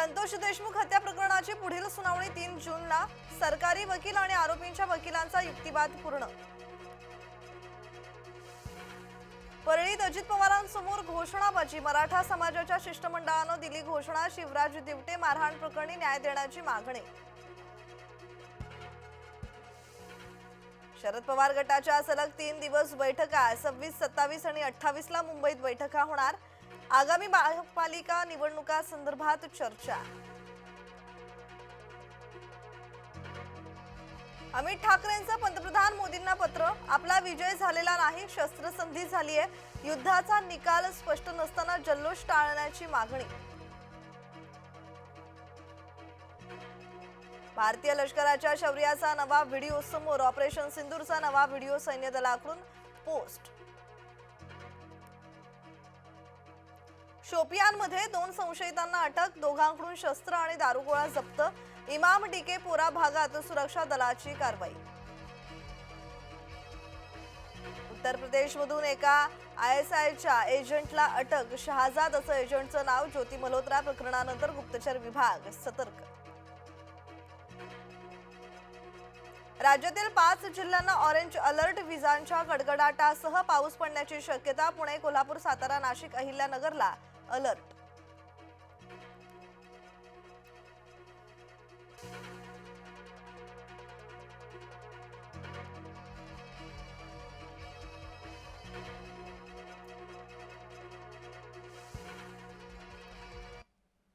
संतोष देशमुख हत्या प्रकरणाची पुढील सुनावणी 3 जूनला। सरकारी वकील आणि आरोपींच्या वकिलांचा युक्तिवाद पूर्ण। परळीत अजित पवारांसमोर घोषणाबाजी। मराठा समाजाच्या शिष्टमंडळाने दिली घोषणा। शिवराज दिवटे मारहाण प्रकरणी न्याय देण्याची मागणी। शरद पवार गटाच्या सलग 3 दिवस बैठका 26, 27 आणि 28 ला मुंबईत बैठका होणार। आगामी महापालिका निवडणुका संदर्भात चर्चा। अमित ठाकरेंचं पंतप्रधान मोदींना पत्र। आपला विजय झालेला नाही, शस्त्रसंधी झाली आहे। युद्धाचा निकाल स्पष्ट नसताना जल्लोष टाळण्याची मागणी। भारतीय लष्कराच्या शौर्याचा नवा व्हिडिओ समोर। ऑपरेशन सिंदूरचा नवा व्हिडिओ सैन्य दलाकडून पोस्ट। शोपियानमध्ये 2 संशयितांना अटक। दोघांकडून शस्त्र आणि दारुगोळा जप्त। इमाम डीके पोरा भागात सुरक्षा दलाची कारवाई। उत्तर प्रदेशमधून एका आयएसआयच्या एजंटला अटक। शहाजाद असं एजंटचं नाव। ज्योती मल्होत्रा प्रकरणानंतर गुप्तचर विभाग सतर्क। राज्यातील 5 जिल्ह्यांना ऑरेंज अलर्ट। विजांच्या गडगडाटासह पाऊस पडण्याची शक्यता। पुणे, कोल्हापूर, सातारा, नाशिक, अहिल्यानगरला अलर्ट।